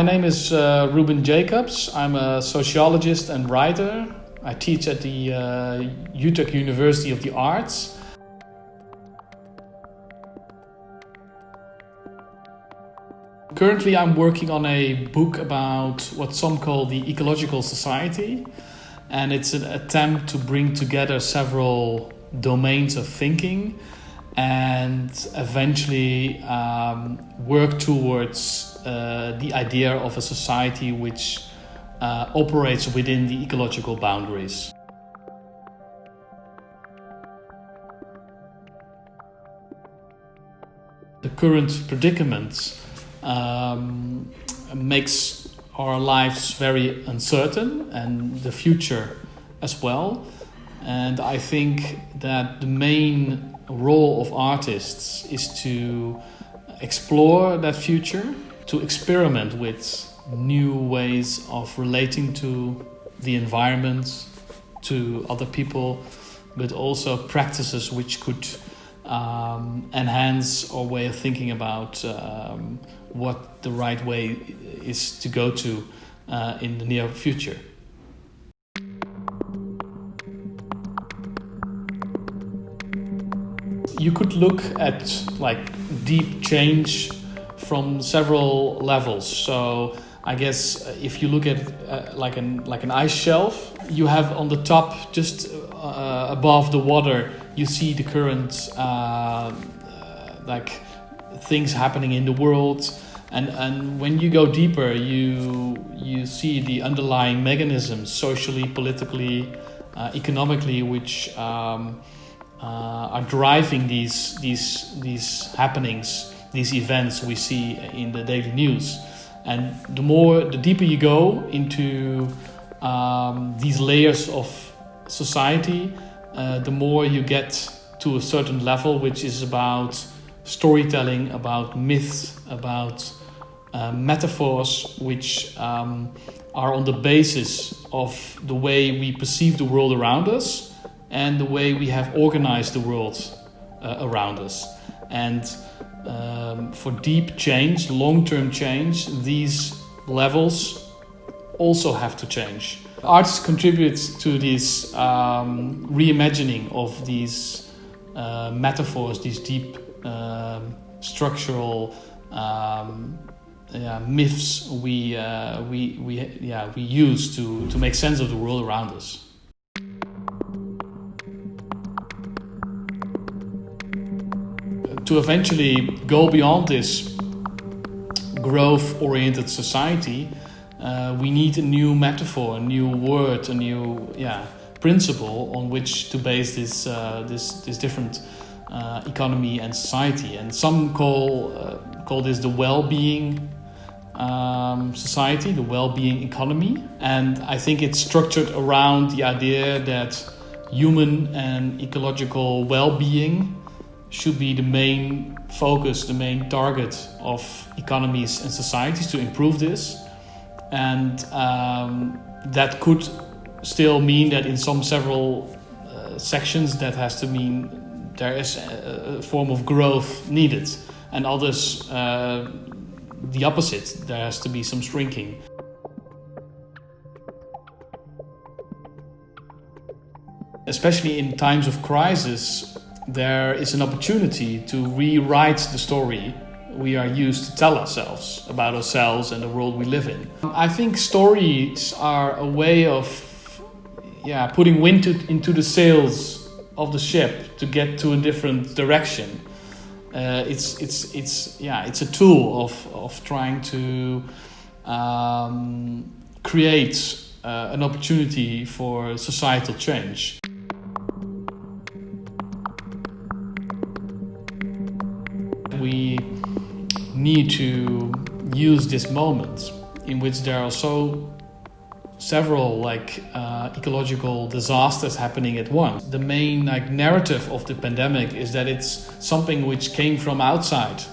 My name is Ruben Jacobs. I'm a sociologist and writer. I teach at the Utrecht University of the Arts. Currently I'm working on a book about what some call the ecological society, and it's an attempt to bring together several domains of thinking and eventually work towards the idea of a society which operates within the ecological boundaries. The current predicament makes our lives very uncertain, and the future as well. And I think that the main role of artists is to explore that future, to experiment with new ways of relating to the environment, to other people, but also practices which could enhance our way of thinking about what the right way is to go to in the near future. You could look at deep change from several levels. So I guess if you look at like an ice shelf, you have on the top, just above the water, you see the current things happening in the world, and when you go deeper, you see the underlying mechanisms, socially, politically, economically, which are driving these happenings, these events we see in the daily news. And the deeper you go into these layers of society, the more you get to a certain level, which is about storytelling, about myths, about metaphors, which are on the basis of the way we perceive the world around us and the way we have organized the world around us. And for deep change, long-term change, these levels also have to change. Artists contribute to this reimagining of these metaphors, these deep structural myths we use to make sense of the world around us. To eventually go beyond this growth-oriented society, we need a new metaphor, a new word, a new principle on which to base this different economy and society. And some call this the well-being society, the well-being economy. And I think it's structured around the idea that human and ecological well-being should be the main focus, the main target of economies and societies to improve this. And that could still mean that in several sections that has to mean there is a form of growth needed, and others the opposite, there has to be some shrinking. Especially in times of crisis, there is an opportunity to rewrite the story we are used to tell ourselves about ourselves and the world we live in. I think stories are a way of putting wind into the sails of the ship to get to a different direction. It's a tool of trying to create an opportunity for societal change. We need to use this moment in which there are several ecological disasters happening at once. The main narrative of the pandemic is that it's something which came from outside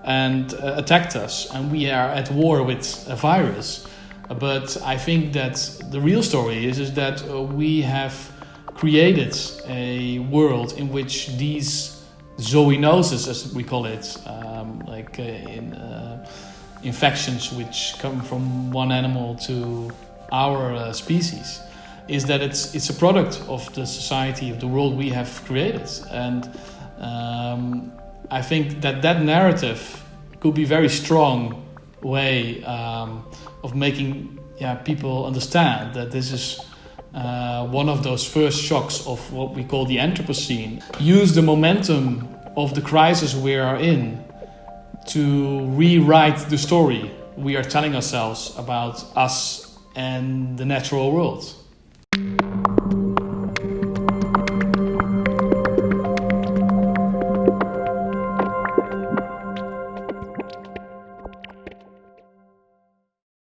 and attacked us, and we are at war with a virus. But I think that the real story is that we have created a world in which these zoonoses, as we call it, infections which come from one animal to our species, is that it's a product of the society, of the world we have created. And I think that narrative could be a very strong way of making people understand that this is one of those first shocks of what we call the Anthropocene. Use the momentum of the crisis we are in to rewrite the story we are telling ourselves about us and the natural world.